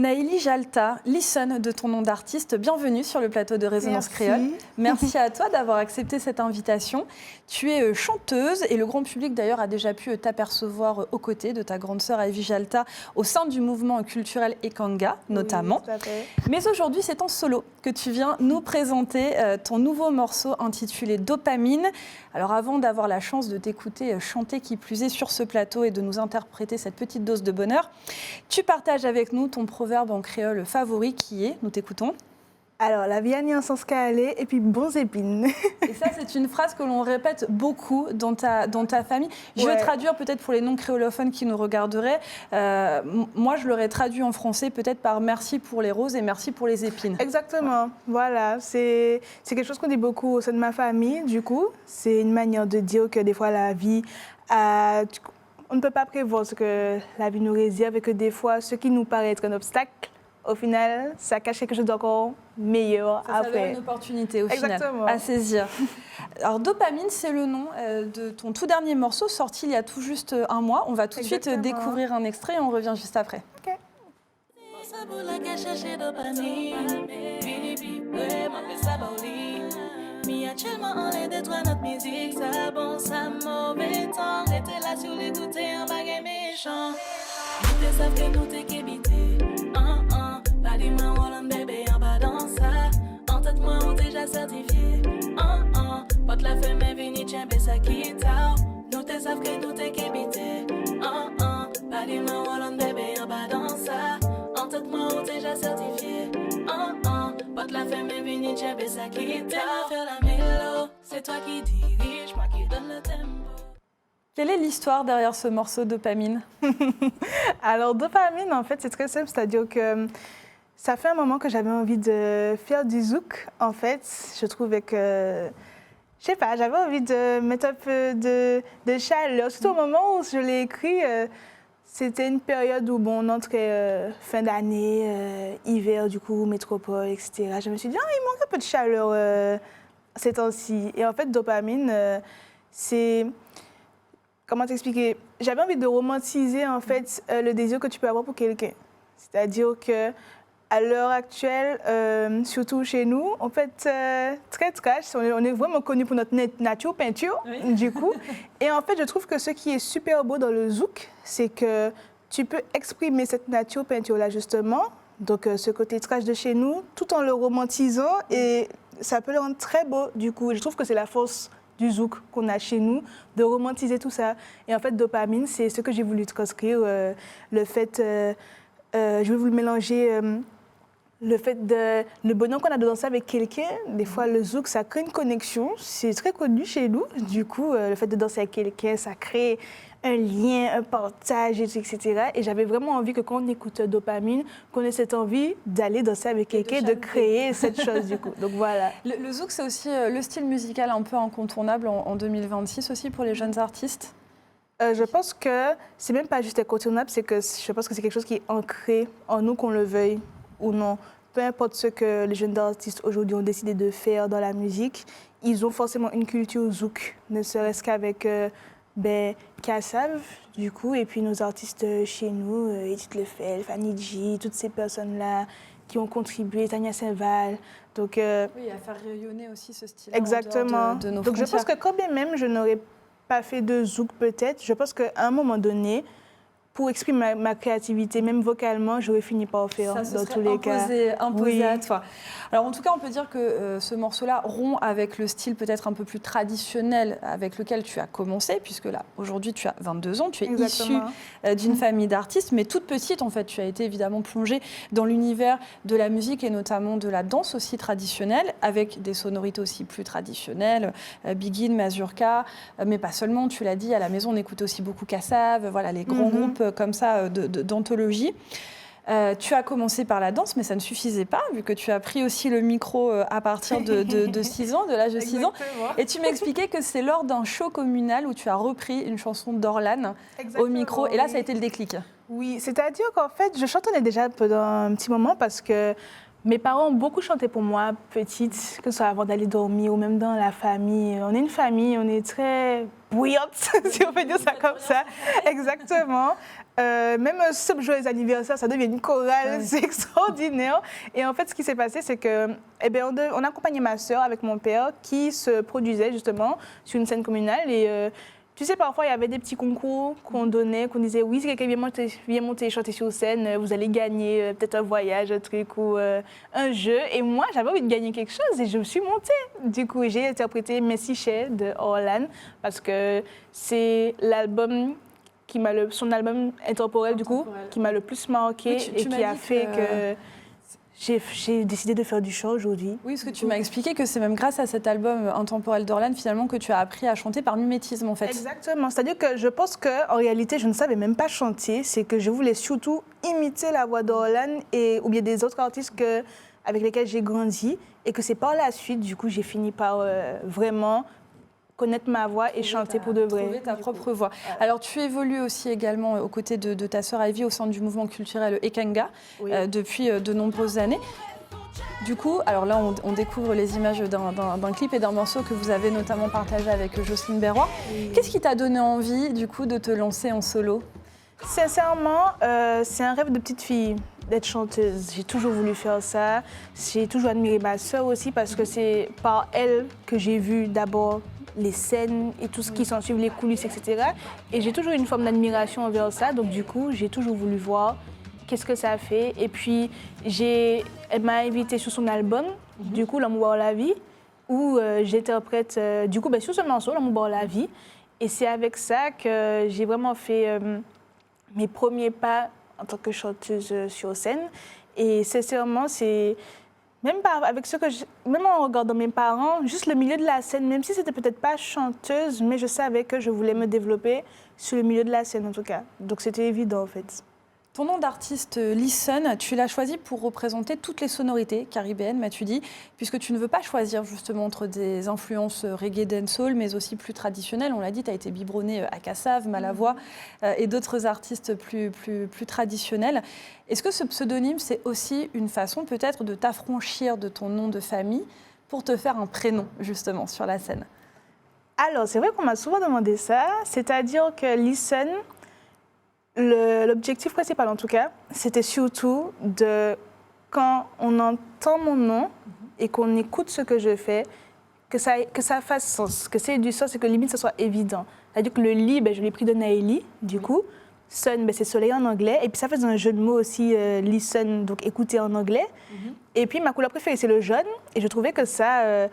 Naïli Jalta, Listen de ton nom d'artiste, bienvenue sur le plateau de Résonance Créole. Merci à toi d'avoir accepté cette invitation. Tu es chanteuse et le grand public d'ailleurs a déjà pu t'apercevoir aux côtés de ta grande sœur Ivy Jalta au sein du mouvement culturel Ekanga notamment. Oui, tout à fait. Mais aujourd'hui c'est en solo que tu viens nous présenter ton nouveau morceau intitulé Dopamine. Alors avant d'avoir la chance de t'écouter chanter qui plus est sur ce plateau et de nous interpréter cette petite dose de bonheur, tu partages avec nous ton proverbe en créole favori qui est, nous t'écoutons. Alors, la vie a ni un sens qu'à aller et puis bons épines. Et ça, c'est une phrase que l'on répète beaucoup dans ta famille. Je vais traduire peut-être pour les non-créolophones qui nous regarderaient. Moi, je l'aurais traduit en français peut-être par merci pour les roses et merci pour les épines. Exactement. Voilà. C'est quelque chose qu'on dit beaucoup au sein de ma famille, du coup. C'est une manière de dire que des fois, la vie on ne peut pas prévoir ce que la vie nous réserve et que des fois, ce qui nous paraît être un obstacle, au final, ça cache quelque chose d'encore meilleur ça après. Ça une opportunité au Exactement. final à saisir. Alors Dopamine, c'est le nom de ton tout dernier morceau sorti il y a tout juste un mois. On va tout de suite découvrir un extrait et on revient juste après. Okay. Mi actuellement on est de toi notre musique ça bon ça mauvais temps rester là sur l'écouter en baguette méchant nous te savent que nous t'es qu'ébité pas du mal Roland bébé en bas dans ça en tête moi on déjà certifié porte la femme est venue tiens ça qui t'a nous te savent que nous t'es qu'ébité pas du mal Roland bébé en bas dans ça en tête moi on déjà certifié porte la femme est venue tiens ça qui t'a faire la mélo c'est toi qui dirige moi qui donne le tempo. Quelle est l'histoire derrière ce morceau Dopamine? Alors, Dopamine, en fait, c'est très simple. C'est-à-dire que ça fait un moment que j'avais envie de faire du zouk. En fait, je trouvais que, je sais pas, j'avais envie de mettre un peu de chaleur. Surtout au moment où je l'ai écrit, c'était une période où on entrait fin d'année, hiver, du coup, métropole, etc. Je me suis dit, il manque un peu de chaleur ces temps-ci. Et en fait, Dopamine, c'est... Comment t'expliquer? J'avais envie de romantiser en fait le désir que tu peux avoir pour quelqu'un. C'est-à-dire que à l'heure actuelle, surtout chez nous, en fait très trash. On est vraiment connu pour notre nature peinture, du coup. Et en fait, je trouve que ce qui est super beau dans le zouk, c'est que tu peux exprimer cette nature peinture-là justement. Donc ce côté trash de chez nous, tout en le romantisant et ça peut le rendre très beau du coup. Et je trouve que c'est la force du zouk qu'on a chez nous, de romantiser tout ça. Et en fait, Dopamine, c'est ce que j'ai voulu transcrire, le fait, je vais vous le mélanger, le bonheur qu'on a de danser avec quelqu'un, des fois le zouk, ça crée une connexion, c'est très connu chez nous. Du coup, le fait de danser avec quelqu'un, ça crée un lien, un partage, etc. Et j'avais vraiment envie que quand on écoute Dopamine, qu'on ait cette envie d'aller danser avec quelqu'un, de créer cette chose du coup. Donc voilà. Le zouk, c'est aussi le style musical un peu incontournable en 2026 aussi pour les jeunes artistes. Je pense que c'est même pas juste incontournable, c'est que je pense que c'est quelque chose qui est ancré en nous, qu'on le veuille ou non. Peu importe ce que les jeunes artistes aujourd'hui ont décidé de faire dans la musique, ils ont forcément une culture zouk, ne serait-ce qu'avec Kassav, du coup, et puis nos artistes chez nous, Edith Lefel, Fanny G, toutes ces personnes-là qui ont contribué, Tania Saint-Val. Donc, oui, à faire rayonner aussi ce style. Exactement. De nos Donc frontières. je pense que quand bien même je n'aurais pas fait de zouk peut-être, je pense qu'à un moment donné, pour exprimer ma créativité, même vocalement, j'aurais fini par faire dans tous les cas. Imposé à toi. Alors en tout cas, on peut dire que ce morceau-là rompt avec le style peut-être un peu plus traditionnel avec lequel tu as commencé, puisque là, aujourd'hui, tu as 22 ans, tu es issue d'une famille d'artistes, mais toute petite, en fait, tu as été évidemment plongée dans l'univers de la musique et notamment de la danse aussi traditionnelle, avec des sonorités aussi plus traditionnelles, Biguine, Mazurka, mais pas seulement, tu l'as dit, à la maison, on écoutait aussi beaucoup Kassav, voilà, les grands groupes comme ça d'anthologie. Tu as commencé par la danse, mais ça ne suffisait pas, vu que tu as pris aussi le micro à partir de 6 ans, de l'âge de 6 ans. Et tu m'expliquais que c'est lors d'un show communal où tu as repris une chanson d'Orlan au micro. Et là, ça a été le déclic. Oui, c'est-à-dire qu'en fait, je chantonnais déjà pendant un petit moment parce que Mes parents ont beaucoup chanté pour moi, petite, que ce soit avant d'aller dormir ou même dans la famille. On est une famille, on est très bouillante, si on peut dire ça comme ça. Exactement. Même si on joue les anniversaires, ça devient une chorale, c'est extraordinaire. Et en fait, ce qui s'est passé, c'est que, on accompagnait ma sœur avec mon père qui se produisait justement sur une scène communale. Et tu sais, parfois, il y avait des petits concours qu'on donnait, qu'on disait, oui, si quelqu'un vient monter et chanter sur scène, vous allez gagner peut-être un voyage, un truc ou un jeu. Et moi, j'avais envie de gagner quelque chose et je me suis montée. Du coup, j'ai interprété Messi Chez de Orlan parce que c'est l'album son album intemporel, du coup, qui m'a le plus marqué et qui a fait que j'ai décidé de faire du chant aujourd'hui. Oui, parce que tu m'as expliqué que c'est même grâce à cet album intemporel d'Orlan, finalement, que tu as appris à chanter par mimétisme, en fait. Exactement. C'est-à-dire que je pense qu'en réalité, je ne savais même pas chanter. C'est que je voulais surtout imiter la voix d'Orlan ou bien des autres artistes avec lesquels j'ai grandi. Et que c'est par la suite, du coup, j'ai fini par vraiment connaître ma voix et chanter pour de vrai. Trouver ta propre voix. Alors, tu évolues aussi également aux côtés de ta sœur Ivy au sein du mouvement culturel Ekanga depuis de nombreuses années. Du coup, alors là, on découvre les images d'un clip et d'un morceau que vous avez notamment partagé avec Jocelyne Berroy. Qu'est-ce qui t'a donné envie, du coup, de te lancer en solo ? Sincèrement, c'est un rêve de petite fille d'être chanteuse. J'ai toujours voulu faire ça. J'ai toujours admiré ma sœur aussi parce que c'est par elle que j'ai vu d'abord les scènes et tout ce qui s'ensuit, les coulisses, etc. Et j'ai toujours une forme d'admiration envers ça. Donc du coup, j'ai toujours voulu voir qu'est-ce que ça a fait. Et puis, elle m'a invitée sur son album, du coup, L'amour hors la vie, où j'interprète, du coup, sur ce morceau, L'amour hors la vie. Et c'est avec ça que j'ai vraiment fait mes premiers pas en tant que chanteuse sur scène. Et sincèrement, c'est... Même en regardant mes parents, juste le milieu de la scène, même si c'était peut-être pas chanteuse, mais je savais que je voulais me développer sur le milieu de la scène en tout cas. Donc c'était évident en fait. Ton nom d'artiste, Listen, tu l'as choisi pour représenter toutes les sonorités caribéennes, m'as-tu dit, puisque tu ne veux pas choisir justement entre des influences reggae, dancehall, mais aussi plus traditionnelles. On l'a dit, tu as été biberonnée à Kassav, Malavoie et d'autres artistes plus traditionnels. Est-ce que ce pseudonyme, c'est aussi une façon peut-être de t'affranchir de ton nom de famille pour te faire un prénom, justement, sur la scène ? Alors, c'est vrai qu'on m'a souvent demandé ça, c'est-à-dire que Listen... L'objectif principal, en tout cas, c'était surtout quand on entend mon nom et qu'on écoute ce que je fais, que ça fasse sens, que c'est du sens et que limite, ça soit évident. C'est-à-dire que le lit, je l'ai pris de Naëli, du coup. Sun, c'est soleil en anglais. Et puis ça faisait un jeu de mots aussi, listen, donc écouter en anglais. Et puis ma couleur préférée, c'est le jaune. Et je trouvais que ça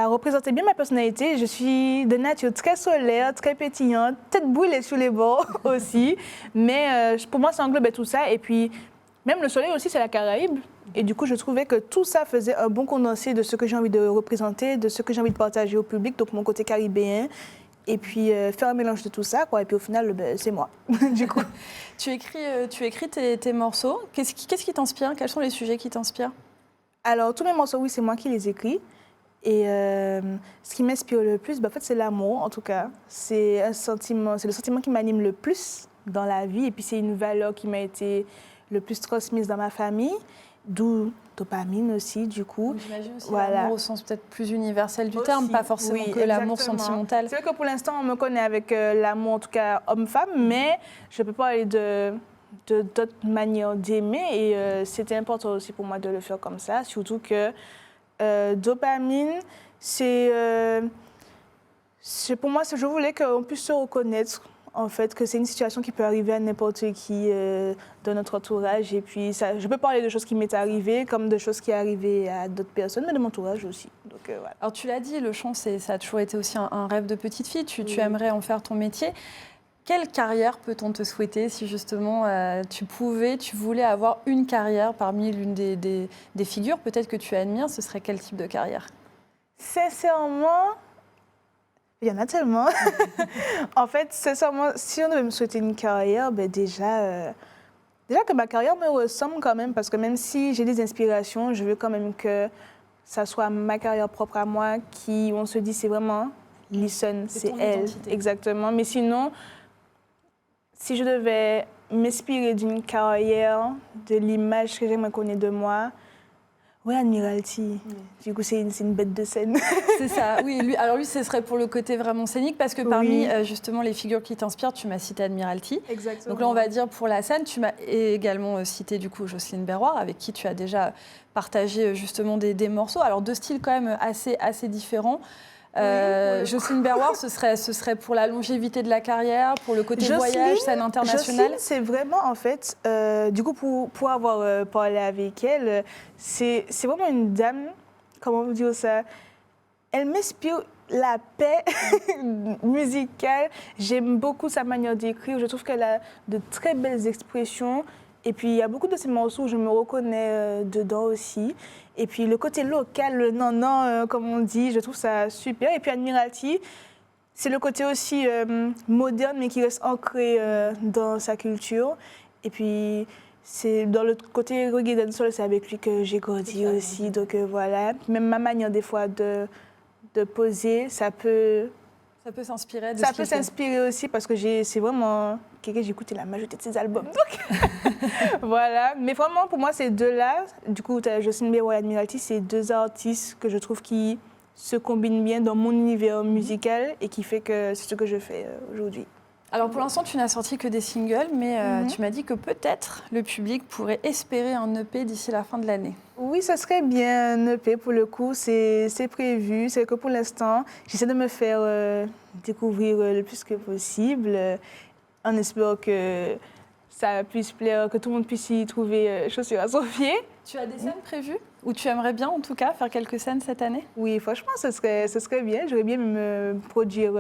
représentait bien ma personnalité. Je suis de nature très solaire, très pétillante, tête brûlée sur les bords aussi. Mais pour moi, ça englobait tout ça. Et puis, même le soleil aussi, c'est la Caraïbe. Et du coup, je trouvais que tout ça faisait un bon condensé de ce que j'ai envie de représenter, de ce que j'ai envie de partager au public, donc mon côté caribéen. Et puis faire un mélange de tout ça, quoi. Et puis au final, c'est moi, du coup. Tu écris tes morceaux. Qu'est-ce qui t'inspire ? Quels sont les sujets qui t'inspirent ? Alors, tous mes morceaux, oui, c'est moi qui les écris. Et ce qui m'inspire le plus, en fait, c'est l'amour, en tout cas. C'est le sentiment qui m'anime le plus dans la vie. Et puis, c'est une valeur qui m'a été le plus transmise dans ma famille. D'où dopamine aussi, du coup. J'imagine aussi l'amour au sens peut-être plus universel du terme, pas forcément que l'amour sentimental. C'est vrai que pour l'instant, on me connaît avec l'amour, en tout cas homme-femme, mais je ne peux pas aller d'autres manières d'aimer. Et c'était important aussi pour moi de le faire comme ça, surtout que dopamine, pour moi, je voulais qu'on puisse se reconnaître. En fait, que c'est une situation qui peut arriver à n'importe qui de notre entourage. Et puis, je peux parler de choses qui m'est arrivées, comme de choses qui sont arrivées à d'autres personnes, mais de mon entourage aussi. Donc, voilà. Alors, tu l'as dit, le chant, ça a toujours été aussi un rêve de petite fille. Tu aimerais en faire ton métier. Quelle carrière peut-on te souhaiter si justement tu voulais avoir une carrière parmi l'une des figures peut-être que tu admires? Ce serait quel type de carrière? Sincèrement, il y en a tellement. En fait, sincèrement, si on devait me souhaiter une carrière, déjà que ma carrière me ressemble quand même, parce que même si j'ai des inspirations, je veux quand même que ça soit ma carrière propre à moi, où on se dit c'est vraiment Listen, c'est elle. Identité. Exactement. Mais sinon, si je devais m'inspirer d'une carrière, de l'image que j'aimerais connaître de moi, Oui, Admiralty. Du coup, c'est une bête de scène. C'est ça, oui. Lui, ce serait pour le côté vraiment scénique, parce que parmi justement les figures qui t'inspirent, tu m'as cité Admiralty. Exactement. Donc là, on va dire pour la scène, tu m'as également cité du coup Jocelyne Berroir, avec qui tu as déjà partagé justement des morceaux. Alors deux styles quand même assez différents. Jocelyne Berroir, ce serait pour la longévité de la carrière, pour le côté voyage, scène internationale. Jocelyne, c'est vraiment, en fait, du coup, pour avoir parlé avec elle, c'est vraiment une dame, comment vous dire ça, elle m'inspire la paix musicale. J'aime beaucoup sa manière d'écrire. Je trouve qu'elle a de très belles expressions. Et puis, il y a beaucoup de ces morceaux où je me reconnais dedans aussi. Et puis, le côté local, le non-non, comme on dit, je trouve ça super. Et puis, Admiralty, c'est le côté aussi moderne, mais qui reste ancré dans sa culture. Et puis, c'est dans le côté reggae dancehall, c'est avec lui que j'ai grandi aussi. Donc, voilà. Même ma manière, des fois, de poser, ça peut s'inspirer de ça peut s'inspirer aussi parce que c'est vraiment quelqu'un j'ai écouté la majorité de ses albums. Donc voilà, mais vraiment pour moi ces deux-là, du coup Jocelyne Berroir et Admiralty, c'est deux artistes que je trouve qui se combinent bien dans mon univers musical et qui fait que c'est ce que je fais aujourd'hui. Alors pour l'instant, tu n'as sorti que des singles, mais tu m'as dit que peut-être le public pourrait espérer un EP d'ici la fin de l'année. Oui, ce serait bien un EP pour le coup, c'est prévu, c'est que pour l'instant, j'essaie de me faire découvrir le plus que possible, en espérant que ça puisse plaire, que tout le monde puisse y trouver chaussures à son pied. Tu as des scènes prévues? Ou tu aimerais bien, en tout cas, faire quelques scènes cette année? Oui, franchement, ce serait bien. J'aurais bien me produire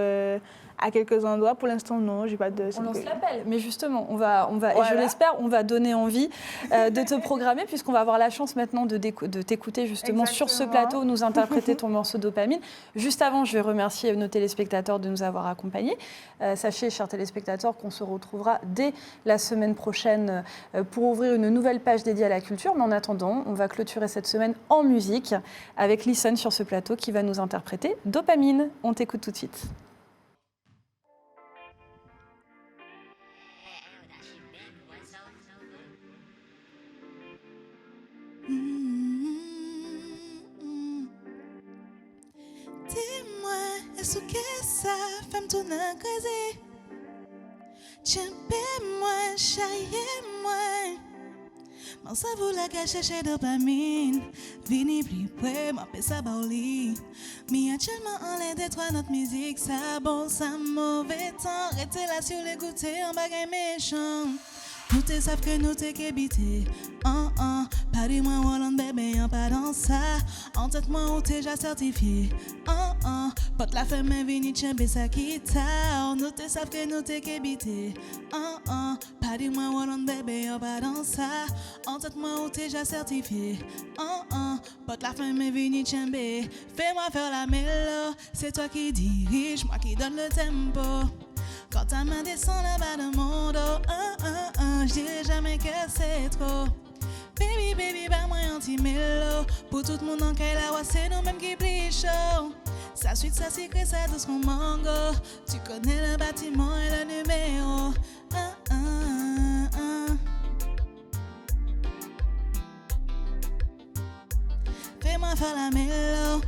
à quelques endroits. Pour l'instant, non, j'ai pas de... On lance l'appel. Mais justement, on va et je l'espère, on va donner envie de te programmer, puisqu'on va avoir la chance maintenant de t'écouter justement sur ce plateau, nous interpréter ton morceau Dopamine. Juste avant, je vais remercier nos téléspectateurs de nous avoir accompagnés. Sachez, chers téléspectateurs, qu'on se retrouvera dès la semaine prochaine pour ouvrir une nouvelle page dédiée à la culture. Mais en attendant, on va clôturer cette semaine en musique avec Listen sur ce plateau qui va nous interpréter Dopamine. On t'écoute tout de suite. Dis-moi, est-ce que ça fait me tourner crazy? Tiens-moi, chaillez-moi. Mon cerveau la cache chercher dopamine. Vini plus près, m'en fait ça bauli. Mi actuellement en l'air des trois notre musique. Ça bon, ça mauvais temps. Restez là sur les goûter en bagaille méchant. Nous te savent que nous t'es qu'habité. Pas dis-moi, Walland bébé, pas dans ça. En tête, moi, où t'es déjà certifié. Porte la femme, vini, tiens, ça quitte. Nous te savent que nous t'es qu'habité. Pas dis-moi, Walland bébé, pas dans ça. En tête, moi, où t'es déjà certifié. Porte la femme, vini, tiens, fais-moi faire la mélo. C'est toi qui dirige, moi qui donne le tempo. Quand ta main descend là-bas de mon dos, je dirais jamais que c'est trop. Baby, baby, bah moi anti-mélo. Pour tout le monde en qu'elle a, c'est nous-mêmes qui plie chaud. Sa suite, sa secret, ça douce mon mango. Tu connais le bâtiment et le numéro. Fais-moi faire la mélo.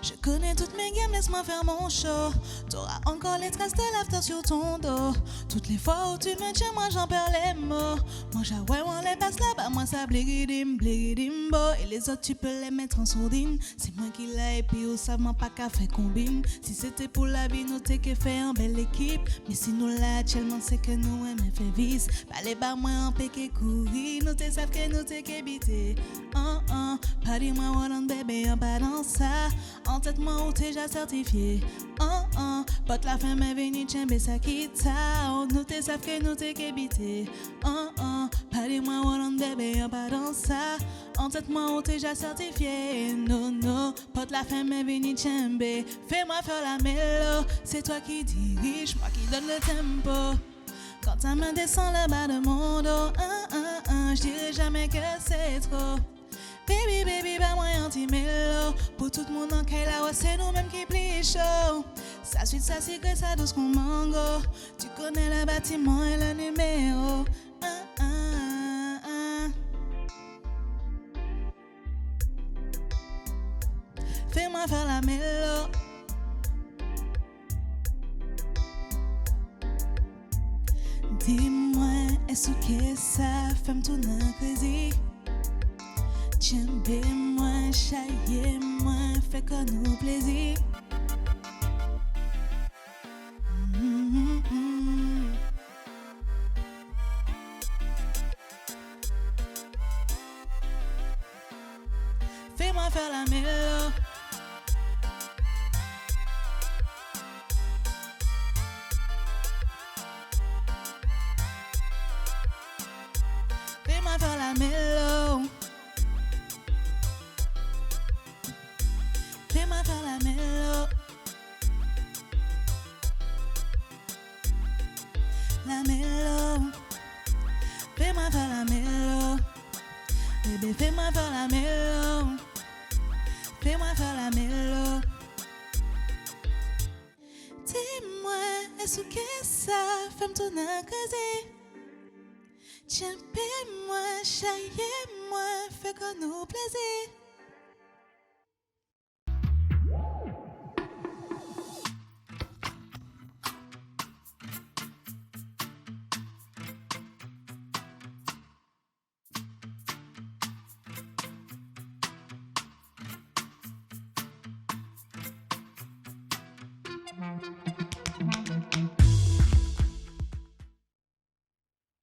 Je connais toutes mes gammes, laisse-moi faire mon show. T'auras encore les traces de l'after sur ton dos. Toutes les fois où tu me tiens, moi j'en perds les mots. Moi j'avoue, on les passe là-bas, moi ça bléridim, bléridim-bo. Et les autres, tu peux les mettre en sourdine. C'est moi qui l'ai, et puis au savement pas qu'à faire combine. Si c'était pour la vie, nous t'es que fait en belle équipe. Mais si nous là, actuellement, c'est que nous aimons faire vice. Pas les bas, moi en péché courir. Nous t'es savent que nous t'es qu'habité. Pas dis-moi, Walland bébé, pas dans ça. En tête, moi, où t'es déjà certifié. Porte la femme est venue, tiens, ça quitte. Nous t'es savent que nous t'es qu'habité. Pas dis-moi, Walland bébé, pas dans ça. En tête, moi, où t'es déjà certifié. Non, porte la femme est venue, tiens, fais-moi faire la mélo. C'est toi qui dirige, moi qui donne le tempo. Quand ta main descend là-bas de mon dos, je dirais jamais que c'est trop. Baby, baby, bah moi anti-mélo. Pour tout le monde en qu'elle a, c'est nous-mêmes qui plie chaud. Sa suite, sa secret, ça douce qu'on mango. Tu connais le bâtiment et le numéro. Fais-moi faire la mélo. Dis-moi, est-ce que ça fait me tourner crazy? Tiens-moi, chaillez-moi, fais qu'on nous plaisir. Fais-moi faire la mélo. Fais-moi faire la mélo. Fais-moi faire la mélo. La mélo. Fais-moi faire la mélo. Bébé, fais-moi faire la mélo. Fais-moi faire la mélo. Dis-moi, est-ce que ça fait me tourner crazy? Tiens, paie-moi, chaillez-moi, fais qu'on nous plaisir.